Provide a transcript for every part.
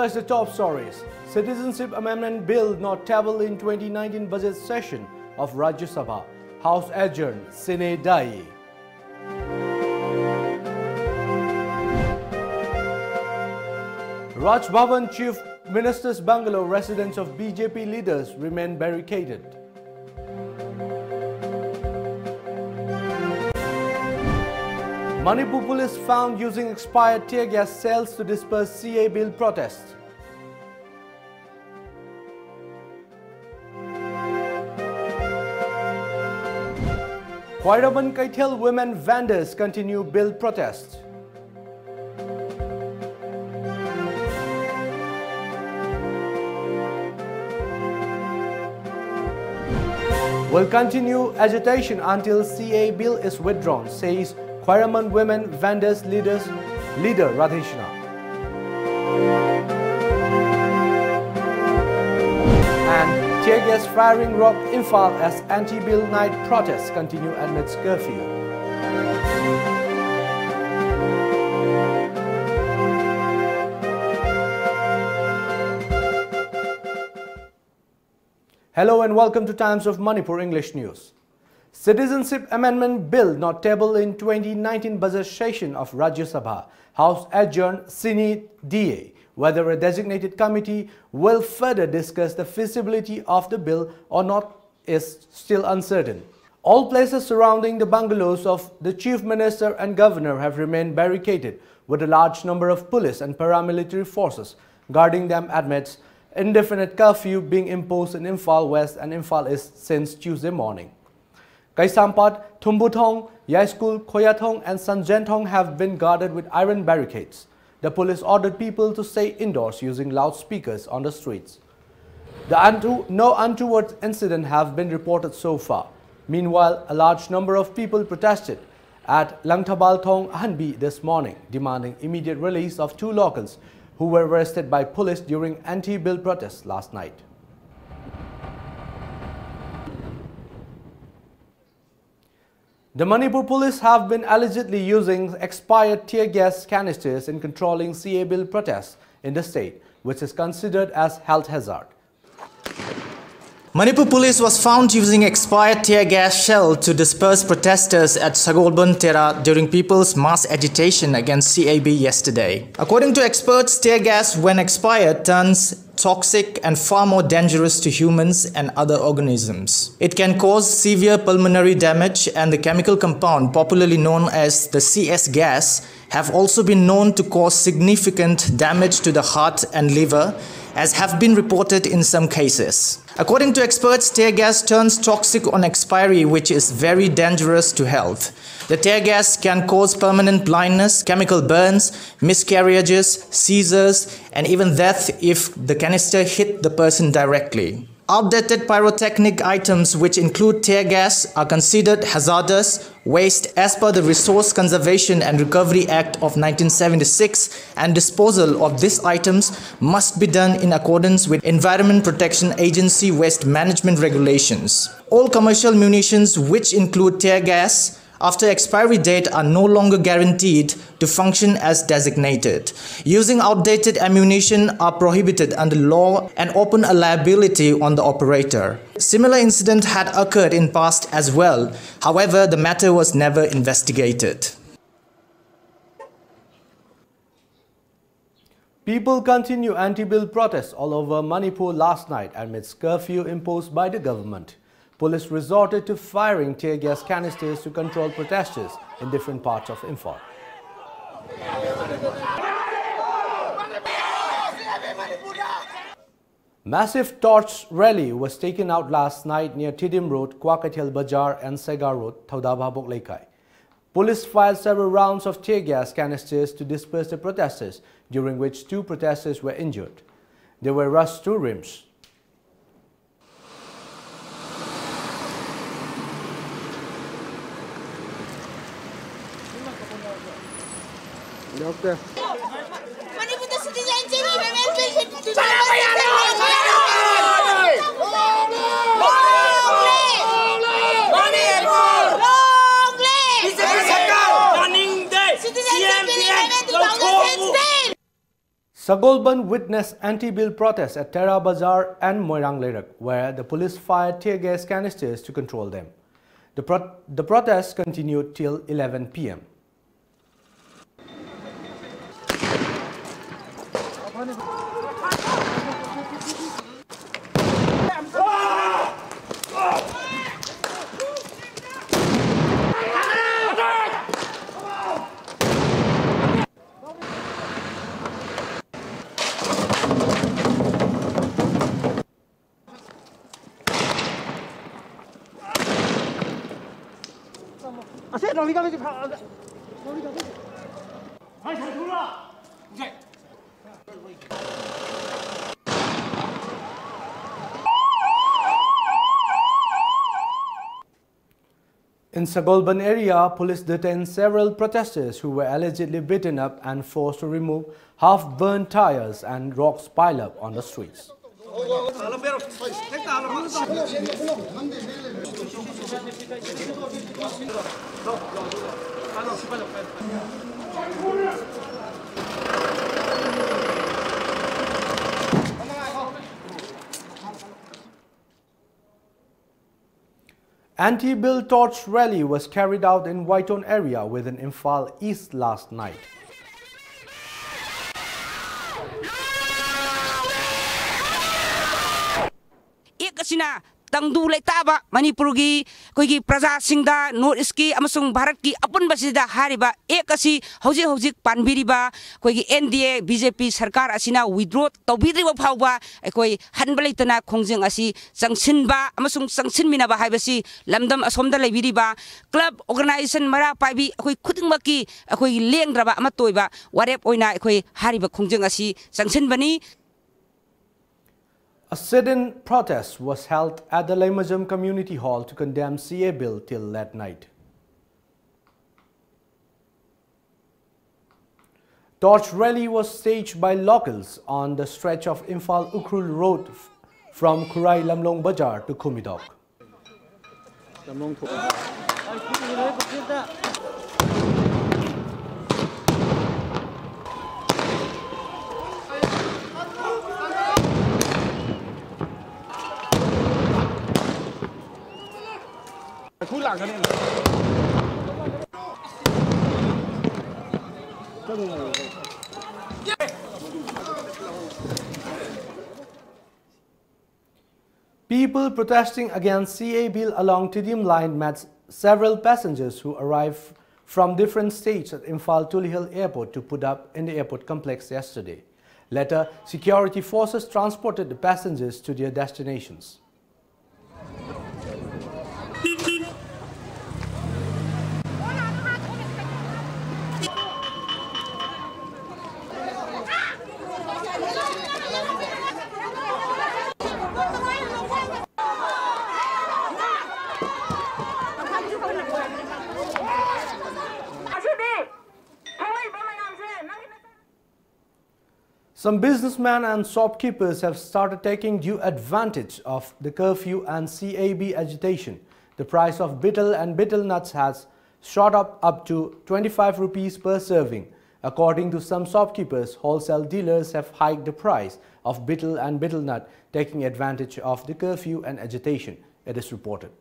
First, the top stories. Citizenship Amendment Bill not tabled in 2019 budget session of Rajya Sabha. House adjourned sine die. Raj Bhavan Chief Minister's bungalow residence of BJP leaders remain barricaded. Manipur police found using expired tear gas cells to disperse CA bill protests. Koiraban Kaithel women vendors continue bill protests. Will continue agitation until CA bill is withdrawn, says Koiraman women vendors leader Radheshna. And tear gas firing rocked Imphal as anti-bill night protests continue amidst curfew. Hello and welcome to Times of Manipur English News. Citizenship Amendment Bill not tabled in 2019 budget session of Rajya Sabha. House adjourned sine die. Whether a designated committee will further discuss the feasibility of the bill or not is still uncertain. All places surrounding the bungalows of the Chief Minister and Governor have remained barricaded, with a large number of police and paramilitary forces guarding them amidst indefinite curfew being imposed in Imphal West and Imphal East since Tuesday morning. Kaisampat, Thumbuthong, Yaiskul, Khoyathong and Sanjentong have been guarded with iron barricades. The police ordered people to stay indoors using loudspeakers on the streets. No untoward incidents have been reported so far. Meanwhile, a large number of people protested at Langthabalthong Hanbi this morning, demanding immediate release of two locals who were arrested by police during anti-bill protests last night. The Manipur police have been allegedly using expired tear gas canisters in controlling CA bill protests in the state, which is considered as health hazard. Manipur police was found using expired tear gas shell to disperse protesters at Sagolban Tera during people's mass agitation against CAB yesterday. According to experts, tear gas when expired turns toxic and far more dangerous to humans and other organisms. It can cause severe pulmonary damage, and the chemical compound popularly known as the CS gas have also been known to cause significant damage to the heart and liver, as have been reported in some cases. According to experts, tear gas turns toxic on expiry, which is very dangerous to health. The tear gas can cause permanent blindness, chemical burns, miscarriages, seizures, and even death if the canister hit the person directly. Outdated pyrotechnic items, which include tear gas, are considered hazardous waste as per the Resource Conservation and Recovery Act of 1976, and disposal of these items must be done in accordance with Environment Protection Agency waste management regulations. All commercial munitions, which include tear gas, after expiry date are no longer guaranteed to function as designated. Using outdated ammunition are prohibited under law and open a liability on the operator. Similar incident had occurred in past as well. However, the matter was never investigated. People continue anti-bill protests all over Manipur last night amidst curfew imposed by the government. Police resorted to firing tear gas canisters to control protesters in different parts of Imphal. Massive torch rally was taken out last night near Tidim Road, Kwakathel Bazaar and Segar Road, Thaudabhabok Leikai. Police fired several rounds of tear gas canisters to disperse the protesters, during which two protesters were injured. They were rushed to RIMS. Doctor. Sagolban witnessed anti-bill protests at Tera Bazar and Moirang Lerak, where the police fired tear gas canisters to control them. The protests continued till 11 p.m. In Sagolban area, police detained several protesters who were allegedly beaten up and forced to remove half-burnt tires and rocks piled up on the streets. Anti-bill torch rally was carried out in Whitehorn area within Imphal East last night. Tangdu Letaba, Manipurgi, Kogi Praza Singda, North Iski, Amasung Baratki, Upon Basida Hariba, Ekasi, Hozik Panbiriba, Kogi NDA, BJP, Sarkar Asina, withdraw, Tobiri of Hauba, Ekoi, Hanbalitana, Kongjang Asi, Sangsinba, Amasung Sangsin Minaba Habasi, Lamdam Asomda Lebiriba, Club Organization Mara Pabi, Koi Kutumaki, Akoi Lengraba Amatoiba, Warep Oina, Ekoi, Hariba Kongjang Asi, Sangsinbani. A sit-in protest was held at the Lamjingbatomtv Community Hall to condemn CA bill till that night. Torch rally was staged by locals on the stretch of Imphal Ukhrul Road from Kurai Lamlong Bazaar to Kumidok. People protesting against CA bill along Tidium line met several passengers who arrived from different states at Imphal Tulihil Airport to put up in the airport complex yesterday. Later, security forces transported the passengers to their destinations. Some businessmen and shopkeepers have started taking due advantage of the curfew and CAB agitation. The price of betel and betel nuts has shot up to 25 rupees per serving. According to some shopkeepers, wholesale dealers have hiked the price of betel and betel nut, taking advantage of the curfew and agitation, it is reported.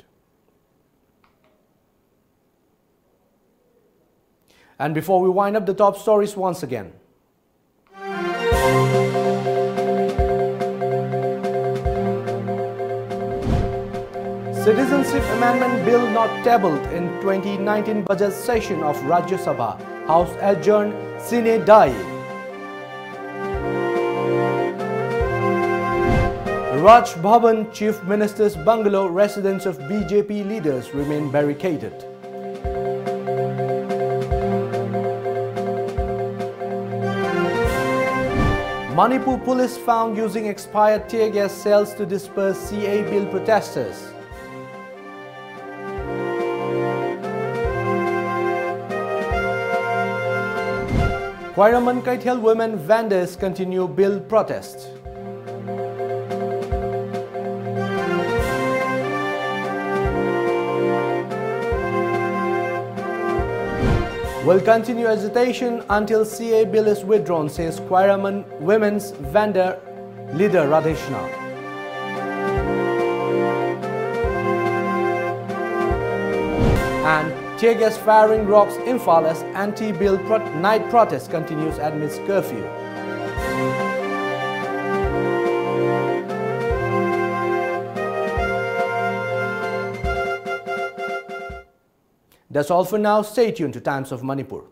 And before we wind up the top stories once again, Citizenship Amendment Bill not tabled in 2019 budget session of Rajya Sabha, House adjourned sine die. Raj Bhavan, Chief Minister's bungalow, residence of BJP leaders remain barricaded. Manipur police found using expired tear gas cells to disperse CA bill protesters. Kwairaman Kaithel women vendors continue bill protest. Will continue agitation until CA bill is withdrawn, says Quiraman Women's Vendor leader Radheshna. And tear gas firing rocks Imphal as anti-bill night protest continues amidst curfew. That's all for now. Stay tuned to Times of Manipur.